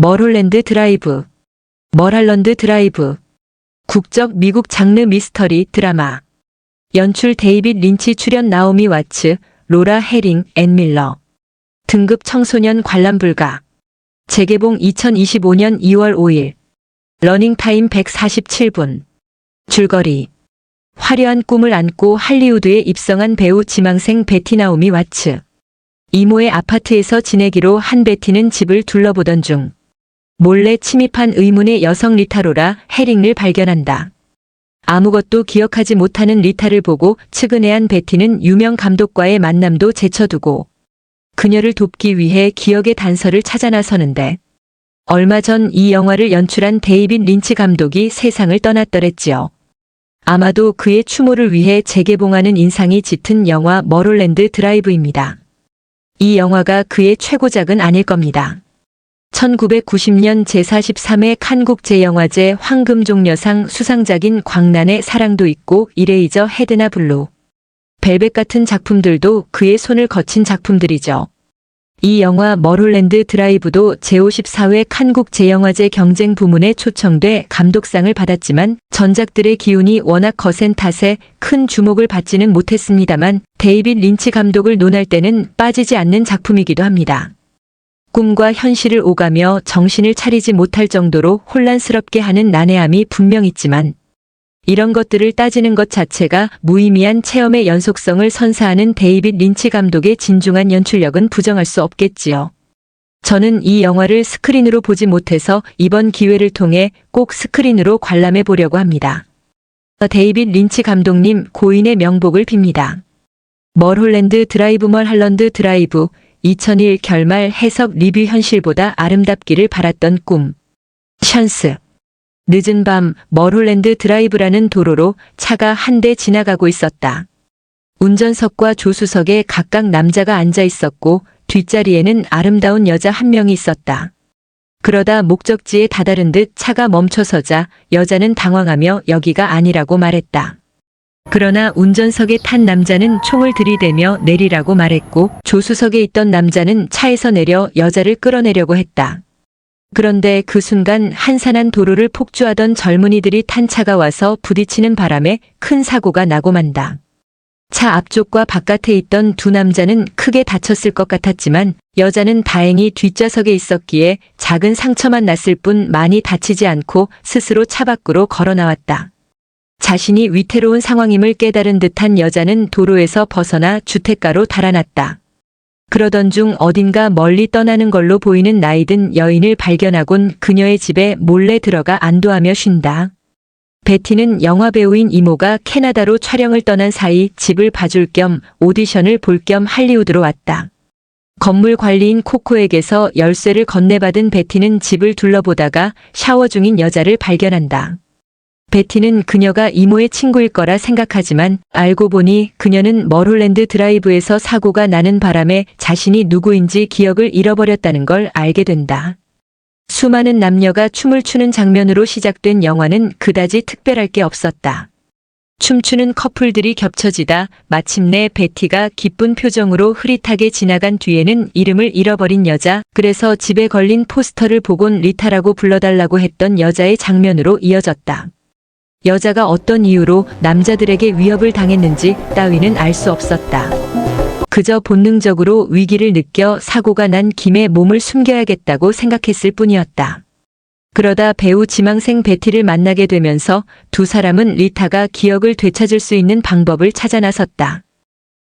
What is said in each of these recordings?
멀홀랜드 드라이브, 멀할런드 드라이브. 국적 미국 장르 미스터리 드라마. 연출 데이빗 린치, 출연 나오미 와츠, 로라 해링, 앤 밀러. 등급 청소년 관람 불가. 재개봉 2025년 2월 5일. 러닝타임 147분. 줄거리. 화려한 꿈을 안고 할리우드에 입성한 배우 지망생 베티 나오미 와츠. 이모의 아파트에서 지내기로 한 베티는 집을 둘러보던 중 몰래 침입한 의문의 여성 리타 로라 해링을 발견한다. 아무것도 기억하지 못하는 리타를 보고 측은해한 베티는 유명 감독과의 만남도 제쳐두고 그녀를 돕기 위해 기억의 단서를 찾아 나서는데, 얼마 전 이 영화를 연출한 데이빗 린치 감독이 세상을 떠났더랬지요. 아마도 그의 추모를 위해 재개봉하는 인상이 짙은 영화 멀홀랜드 드라이브입니다. 이 영화가 그의 최고작은 아닐 겁니다. 1990년 제43회 칸 국제영화제 황금종려상 수상작인 광란의 사랑도 있고 이레이저 헤드나 블루, 벨벳 같은 작품들도 그의 손을 거친 작품들이죠. 이 영화 멀홀랜드 드라이브도 제54회 칸 국제영화제 경쟁 부문에 초청돼 감독상을 받았지만 전작들의 기운이 워낙 거센 탓에 큰 주목을 받지는 못했습니다만, 데이빗 린치 감독을 논할 때는 빠지지 않는 작품이기도 합니다. 꿈과 현실을 오가며 정신을 차리지 못할 정도로 혼란스럽게 하는 난해함이 분명 있지만, 이런 것들을 따지는 것 자체가 무의미한 체험의 연속성을 선사하는 데이빗 린치 감독의 진중한 연출력은 부정할 수 없겠지요. 저는 이 영화를 스크린으로 보지 못해서 이번 기회를 통해 꼭 스크린으로 관람해 보려고 합니다. 데이빗 린치 감독님 고인의 명복을 빕니다. 멀홀랜드 드라이브, 멀할런드 드라이브. 2001 결말 해석 리뷰. 현실보다 아름답기를 바랐던 꿈. 션스. 늦은 밤 멀홀랜드 드라이브라는 도로로 차가 한 대 지나가고 있었다. 운전석과 조수석에 각각 남자가 앉아 있었고 뒷자리에는 아름다운 여자 한 명이 있었다. 그러다 목적지에 다다른 듯 차가 멈춰서자 여자는 당황하며 여기가 아니라고 말했다. 그러나 운전석에 탄 남자는 총을 들이대며 내리라고 말했고, 조수석에 있던 남자는 차에서 내려 여자를 끌어내려고 했다. 그런데 그 순간 한산한 도로를 폭주하던 젊은이들이 탄 차가 와서 부딪히는 바람에 큰 사고가 나고 만다. 차 앞쪽과 바깥에 있던 두 남자는 크게 다쳤을 것 같았지만 여자는 다행히 뒷좌석에 있었기에 작은 상처만 났을 뿐 많이 다치지 않고 스스로 차 밖으로 걸어 나왔다. 자신이 위태로운 상황임을 깨달은 듯한 여자는 도로에서 벗어나 주택가로 달아났다. 그러던 중 어딘가 멀리 떠나는 걸로 보이는 나이든 여인을 발견하곤 그녀의 집에 몰래 들어가 안도하며 쉰다. 베티는 영화배우인 이모가 캐나다로 촬영을 떠난 사이 집을 봐줄 겸 오디션을 볼 겸 할리우드로 왔다. 건물 관리인 코코에게서 열쇠를 건네받은 베티는 집을 둘러보다가 샤워 중인 여자를 발견한다. 베티는 그녀가 이모의 친구일 거라 생각하지만 알고 보니 그녀는 멀홀랜드 드라이브에서 사고가 나는 바람에 자신이 누구인지 기억을 잃어버렸다는 걸 알게 된다. 수많은 남녀가 춤을 추는 장면으로 시작된 영화는 그다지 특별할 게 없었다. 춤추는 커플들이 겹쳐지다 마침내 베티가 기쁜 표정으로 흐릿하게 지나간 뒤에는 이름을 잃어버린 여자, 그래서 집에 걸린 포스터를 보곤 리타라고 불러달라고 했던 여자의 장면으로 이어졌다. 여자가 어떤 이유로 남자들에게 위협을 당했는지 따위는 알 수 없었다. 그저 본능적으로 위기를 느껴 사고가 난 김에 몸을 숨겨야겠다고 생각했을 뿐이었다. 그러다 배우 지망생 베티를 만나게 되면서 두 사람은 리타가 기억을 되찾을 수 있는 방법을 찾아 나섰다.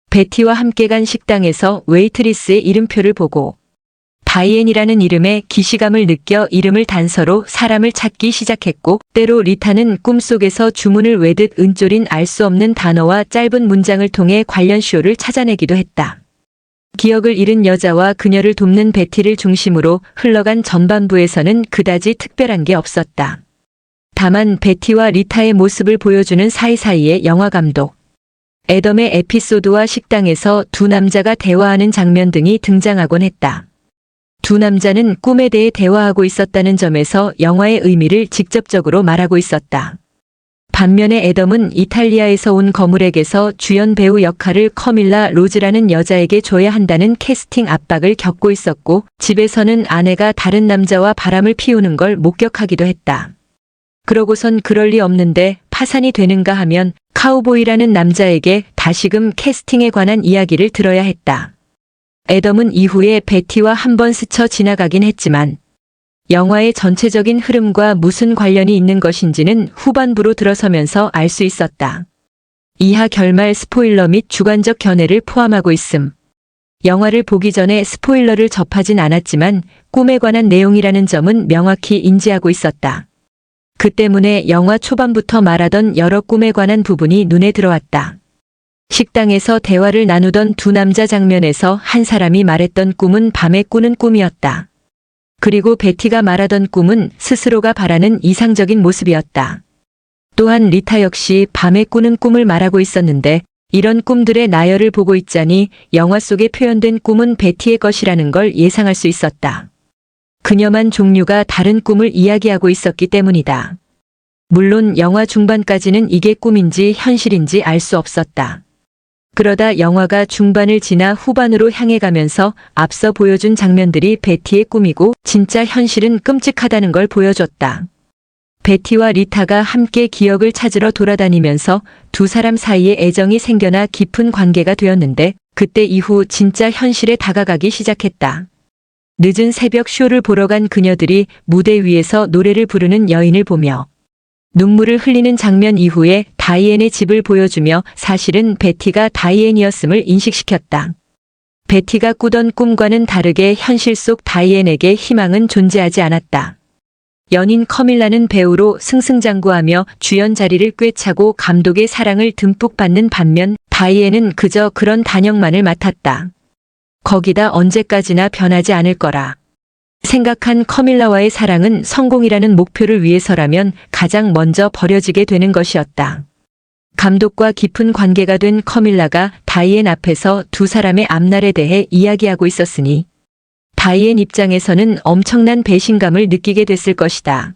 베티와 함께 간 식당에서 웨이트리스의 이름표를 보고 다이앤이라는 이름에 기시감을 느껴 이름을 단서로 사람을 찾기 시작했고, 때로 리타는 꿈속에서 주문을 외듯 은쫄인 알 수 없는 단어와 짧은 문장을 통해 관련 쇼를 찾아내기도 했다. 기억을 잃은 여자와 그녀를 돕는 베티를 중심으로 흘러간 전반부에서는 그다지 특별한 게 없었다. 다만 베티와 리타의 모습을 보여주는 사이사이의 영화감독, 애덤의 에피소드와 식당에서 두 남자가 대화하는 장면 등이 등장하곤 했다. 두 남자는 꿈에 대해 대화하고 있었다는 점에서 영화의 의미를 직접적으로 말하고 있었다. 반면에 애덤은 이탈리아에서 온 거물에게서 주연 배우 역할을 커밀라 로즈라는 여자에게 줘야 한다는 캐스팅 압박을 겪고 있었고, 집에서는 아내가 다른 남자와 바람을 피우는 걸 목격하기도 했다. 그러고선 그럴 리 없는데 파산이 되는가 하면 카우보이라는 남자에게 다시금 캐스팅에 관한 이야기를 들어야 했다. 애덤은 이후에 베티와 한번 스쳐 지나가긴 했지만 영화의 전체적인 흐름과 무슨 관련이 있는 것인지는 후반부로 들어서면서 알 수 있었다. 이하 결말 스포일러 및 주관적 견해를 포함하고 있음. 영화를 보기 전에 스포일러를 접하진 않았지만 꿈에 관한 내용이라는 점은 명확히 인지하고 있었다. 그 때문에 영화 초반부터 말하던 여러 꿈에 관한 부분이 눈에 들어왔다. 식당에서 대화를 나누던 두 남자 장면에서 한 사람이 말했던 꿈은 밤에 꾸는 꿈이었다. 그리고 베티가 말하던 꿈은 스스로가 바라는 이상적인 모습이었다. 또한 리타 역시 밤에 꾸는 꿈을 말하고 있었는데 이런 꿈들의 나열을 보고 있자니 영화 속에 표현된 꿈은 베티의 것이라는 걸 예상할 수 있었다. 그녀만 종류가 다른 꿈을 이야기하고 있었기 때문이다. 물론 영화 중반까지는 이게 꿈인지 현실인지 알 수 없었다. 그러다 영화가 중반을 지나 후반으로 향해 가면서 앞서 보여준 장면들이 베티의 꿈이고 진짜 현실은 끔찍하다는 걸 보여줬다. 베티와 리타가 함께 기억을 찾으러 돌아다니면서 두 사람 사이에 애정이 생겨나 깊은 관계가 되었는데 그때 이후 진짜 현실에 다가가기 시작했다. 늦은 새벽 쇼를 보러 간 그녀들이 무대 위에서 노래를 부르는 여인을 보며 눈물을 흘리는 장면 이후에 다이앤의 집을 보여주며 사실은 베티가 다이앤이었음을 인식시켰다. 베티가 꾸던 꿈과는 다르게 현실 속 다이앤에게 희망은 존재하지 않았다. 연인 커밀라는 배우로 승승장구하며 주연 자리를 꿰차고 감독의 사랑을 듬뿍 받는 반면 다이앤은 그저 그런 단역만을 맡았다. 거기다 언제까지나 변하지 않을 거라 생각한 커밀라와의 사랑은 성공이라는 목표를 위해서라면 가장 먼저 버려지게 되는 것이었다. 감독과 깊은 관계가 된 커밀라가 다이앤 앞에서 두 사람의 앞날에 대해 이야기하고 있었으니 다이앤 입장에서는 엄청난 배신감을 느끼게 됐을 것이다.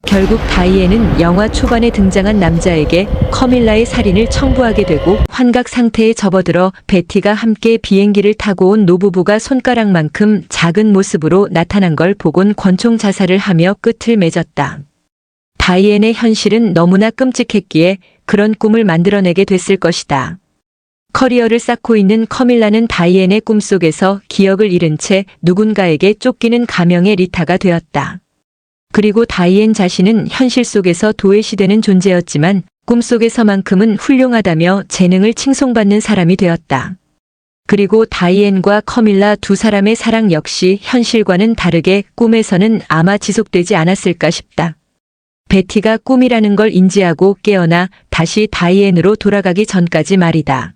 결국 다이앤은 영화 초반에 등장한 남자에게 커밀라의 살인을 청부하게 되고 환각 상태에 접어들어 베티가 함께 비행기를 타고 온 노부부가 손가락만큼 작은 모습으로 나타난 걸 보곤 권총 자살을 하며 끝을 맺었다. 다이앤의 현실은 너무나 끔찍했기에 그런 꿈을 만들어내게 됐을 것이다. 커리어를 쌓고 있는 커밀라는 다이앤의 꿈속에서 기억을 잃은 채 누군가에게 쫓기는 가명의 리타가 되었다. 그리고 다이앤 자신은 현실 속에서 도외시되는 존재였지만 꿈속에서만큼은 훌륭하다며 재능을 칭송받는 사람이 되었다. 그리고 다이앤과 커밀라 두 사람의 사랑 역시 현실과는 다르게 꿈에서는 아마 지속되지 않았을까 싶다. 베티가 꿈이라는 걸 인지하고 깨어나 다시 다이앤으로 돌아가기 전까지 말이다.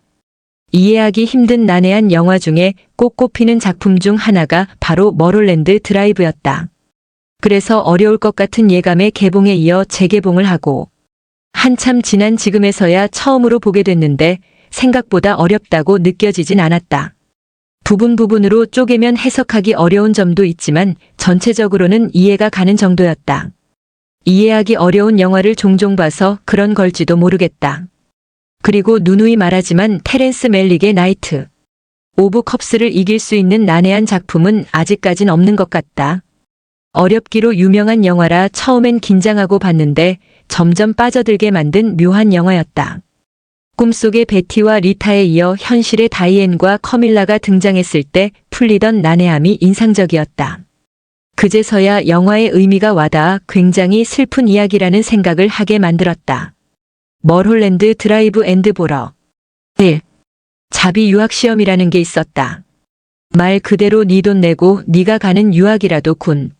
이해하기 힘든 난해한 영화 중에 꼭 꼽히는 작품 중 하나가 바로 머롤랜드 드라이브였다. 그래서 어려울 것 같은 예감의 개봉에 이어 재개봉을 하고 한참 지난 지금에서야 처음으로 보게 됐는데 생각보다 어렵다고 느껴지진 않았다. 부분으로 쪼개면 해석하기 어려운 점도 있지만 전체적으로는 이해가 가는 정도였다. 이해하기 어려운 영화를 종종 봐서 그런 걸지도 모르겠다. 그리고 누누이 말하지만 테렌스 멜릭의 나이트 오브 컵스를 이길 수 있는 난해한 작품은 아직까진 없는 것 같다. 어렵기로 유명한 영화라 처음엔 긴장하고 봤는데 점점 빠져들게 만든 묘한 영화였다. 꿈속의 베티와 리타에 이어 현실의 다이앤과 커밀라가 등장했을 때 풀리던 난해함이 인상적이었다. 그제서야 영화의 의미가 와닿아 굉장히 슬픈 이야기라는 생각을 하게 만들었다. 멀홀랜드 드라이브 앤드 보러 1. 자비 유학시험이라는 게 있었다. 말 그대로 네 돈 내고 네가 가는 유학이라도 군.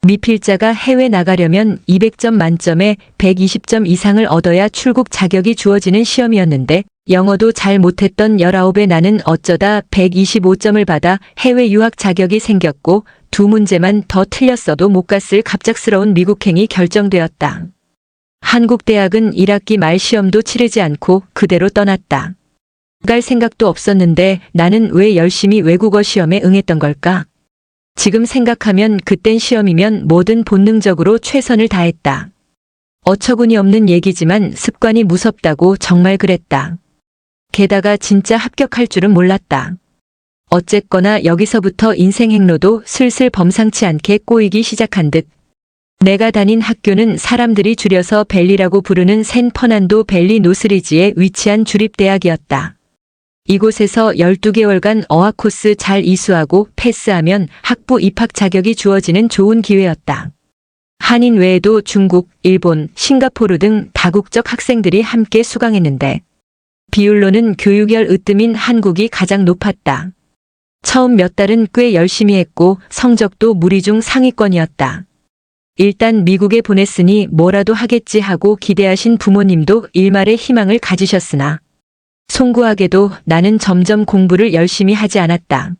미필자가 해외 나가려면 200점 만점에 120점 이상을 얻어야 출국 자격이 주어지는 시험이었는데 영어도 잘 못했던 19의 나는 어쩌다 125점을 받아 해외 유학 자격이 생겼고 두 문제만 더 틀렸어도 못 갔을 갑작스러운 미국행이 결정되었다. 한국 대학은 1학기 말 시험도 치르지 않고 그대로 떠났다. 갈 생각도 없었는데 나는 왜 열심히 외국어 시험에 응했던 걸까? 지금 생각하면 그땐 시험이면 뭐든 본능적으로 최선을 다했다. 어처구니 없는 얘기지만 습관이 무섭다고 정말 그랬다. 게다가 진짜 합격할 줄은 몰랐다. 어쨌거나 여기서부터 인생 행로도 슬슬 범상치 않게 꼬이기 시작한 듯. 내가 다닌 학교는 사람들이 줄여서 벨리라고 부르는 샌 퍼난도 벨리 노스리지에 위치한 주립대학이었다. 이곳에서 12개월간 어학 코스 잘 이수하고 패스하면 학부 입학 자격이 주어지는 좋은 기회였다. 한인 외에도 중국, 일본, 싱가포르 등 다국적 학생들이 함께 수강했는데 비율로는 교육열 으뜸인 한국이 가장 높았다. 처음 몇 달은 꽤 열심히 했고 성적도 무리 중 상위권이었다. 일단 미국에 보냈으니 뭐라도 하겠지 하고 기대하신 부모님도 일말의 희망을 가지셨으나 송구하게도 나는 점점 공부를 열심히 하지 않았다.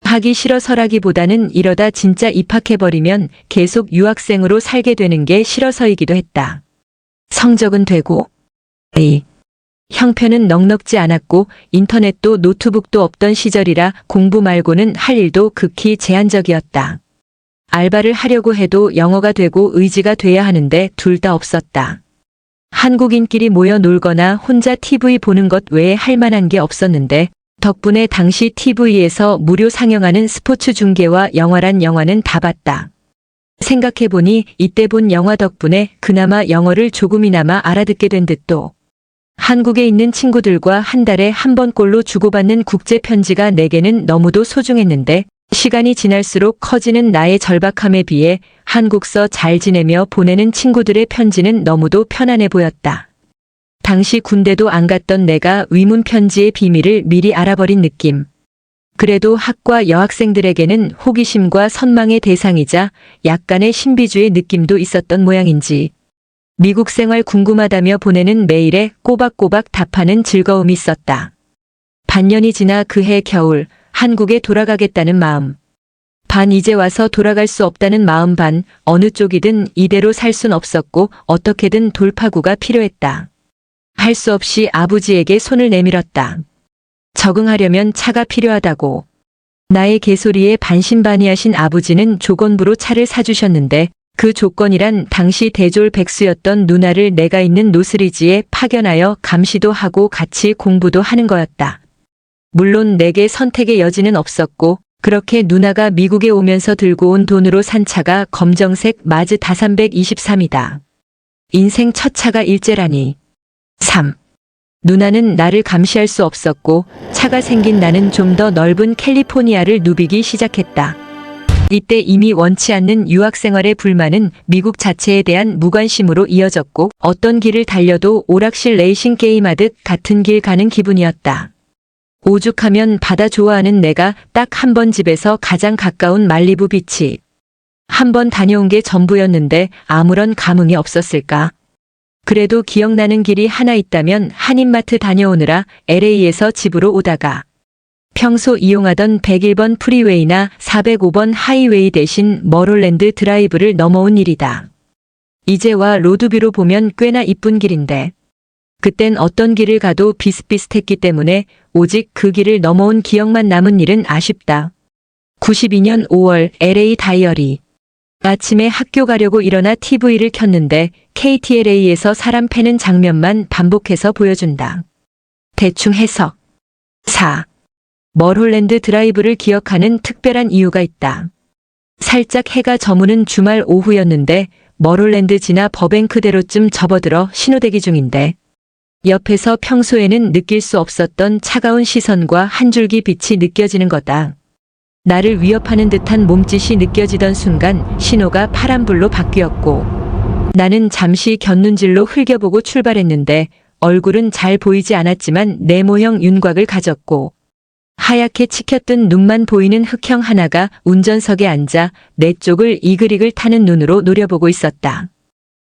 하기 싫어서라기보다는 이러다 진짜 입학해버리면 계속 유학생으로 살게 되는 게 싫어서이기도 했다. 성적은 되고 형편은 넉넉지 않았고 인터넷도 노트북도 없던 시절이라 공부 말고는 할 일도 극히 제한적이었다. 알바를 하려고 해도 영어가 되고 의지가 돼야 하는데 둘 다 없었다. 한국인끼리 모여 놀거나 혼자 TV 보는 것 외에 할 만한 게 없었는데 덕분에 당시 TV에서 무료 상영하는 스포츠 중계와 영화란 영화는 다 봤다. 생각해보니 이때 본 영화 덕분에 그나마 영어를 조금이나마 알아듣게 된 듯도. 한국에 있는 친구들과 한 달에 한 번꼴로 주고받는 국제 편지가 내게는 너무도 소중했는데 시간이 지날수록 커지는 나의 절박함에 비해 한국서 잘 지내며 보내는 친구들의 편지는 너무도 편안해 보였다. 당시 군대도 안 갔던 내가 위문 편지의 비밀을 미리 알아버린 느낌. 그래도 학과 여학생들에게는 호기심과 선망의 대상이자 약간의 신비주의 느낌도 있었던 모양인지 미국 생활 궁금하다며 보내는 메일에 꼬박꼬박 답하는 즐거움이 있었다. 반년이 지나 그해 겨울 한국에 돌아가겠다는 마음. 반 이제 와서 돌아갈 수 없다는 마음 반 어느 쪽이든 이대로 살 순 없었고 어떻게든 돌파구가 필요했다. 할 수 없이 아버지에게 손을 내밀었다. 적응하려면 차가 필요하다고. 나의 개소리에 반신반의하신 아버지는 조건부로 차를 사주셨는데 그 조건이란 당시 대졸 백수였던 누나를 내가 있는 노스리지에 파견하여 감시도 하고 같이 공부도 하는 거였다. 물론 내게 선택의 여지는 없었고 그렇게 누나가 미국에 오면서 들고 온 돈으로 산 차가 검정색 마즈다 323이다. 인생 첫 차가 일제라니. 3. 누나는 나를 감시할 수 없었고 차가 생긴 나는 좀 더 넓은 캘리포니아를 누비기 시작했다. 이때 이미 원치 않는 유학생활의 불만은 미국 자체에 대한 무관심으로 이어졌고 어떤 길을 달려도 오락실 레이싱 게임하듯 같은 길 가는 기분이었다. 오죽하면 바다 좋아하는 내가 딱 한 번 집에서 가장 가까운 말리부 비치. 한 번 다녀온 게 전부였는데 아무런 감흥이 없었을까? 그래도 기억나는 길이 하나 있다면 한인마트 다녀오느라 LA에서 집으로 오다가 평소 이용하던 101번 프리웨이나 405번 하이웨이 대신 머롤랜드 드라이브를 넘어온 일이다. 이제와 로드뷰로 보면 꽤나 이쁜 길인데 그땐 어떤 길을 가도 비슷비슷했기 때문에 오직 그 길을 넘어온 기억만 남은 일은 아쉽다. 92년 5월 LA 다이어리. 아침에 학교 가려고 일어나 TV를 켰는데 KTLA에서 사람 패는 장면만 반복해서 보여준다. 대충 해석. 4. 멀홀랜드 드라이브를 기억하는 특별한 이유가 있다. 살짝 해가 저무는 주말 오후였는데 멀홀랜드 지나 버뱅크대로쯤 접어들어 신호대기 중인데 옆에서 평소에는 느낄 수 없었던 차가운 시선과 한 줄기 빛이 느껴지는 거다. 나를 위협하는 듯한 몸짓이 느껴지던 순간 신호가 파란불로 바뀌었고 나는 잠시 곁눈질로 흘겨보고 출발했는데 얼굴은 잘 보이지 않았지만 네모형 윤곽을 가졌고 하얗게 치켜뜬 눈만 보이는 흑형 하나가 운전석에 앉아 내 쪽을 이글이글 타는 눈으로 노려보고 있었다.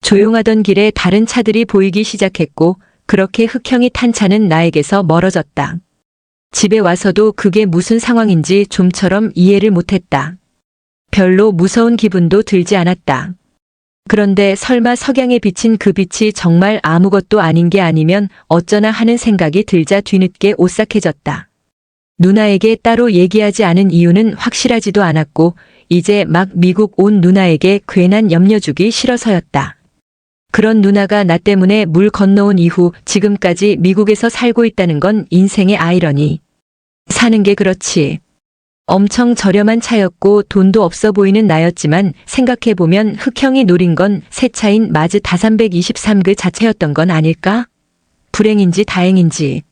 조용하던 길에 다른 차들이 보이기 시작했고 그렇게 흑형이 탄 차는 나에게서 멀어졌다. 집에 와서도 그게 무슨 상황인지 좀처럼 이해를 못했다. 별로 무서운 기분도 들지 않았다. 그런데 설마 석양에 비친 그 빛이 정말 아무것도 아닌 게 아니면 어쩌나 하는 생각이 들자 뒤늦게 오싹해졌다. 누나에게 따로 얘기하지 않은 이유는 확실하지도 않았고 이제 막 미국 온 누나에게 괜한 염려 주기 싫어서였다. 그런 누나가 나 때문에 물 건너온 이후 지금까지 미국에서 살고 있다는 건 인생의 아이러니. 사는 게 그렇지. 엄청 저렴한 차였고 돈도 없어 보이는 나였지만 생각해보면 흑형이 노린 건 새 차인 마즈 다323 그 자체였던 건 아닐까? 불행인지 다행인지.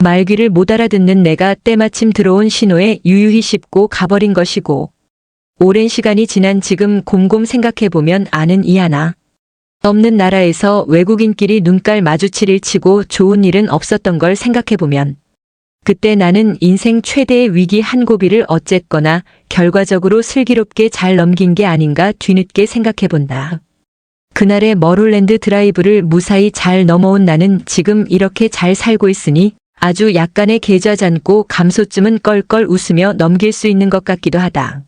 말귀를 못 알아듣는 내가 때마침 들어온 신호에 유유히 씹고 가버린 것이고, 오랜 시간이 지난 지금 곰곰 생각해보면 아는 이 하나. 없는 나라에서 외국인끼리 눈깔 마주칠 일 치고 좋은 일은 없었던 걸 생각해보면, 그때 나는 인생 최대의 위기 한 고비를 어쨌거나 결과적으로 슬기롭게 잘 넘긴 게 아닌가 뒤늦게 생각해본다. 그날의 머롤랜드 드라이브를 무사히 잘 넘어온 나는 지금 이렇게 잘 살고 있으니 아주 약간의 계좌 잔고 감소쯤은 껄껄 웃으며 넘길 수 있는 것 같기도 하다.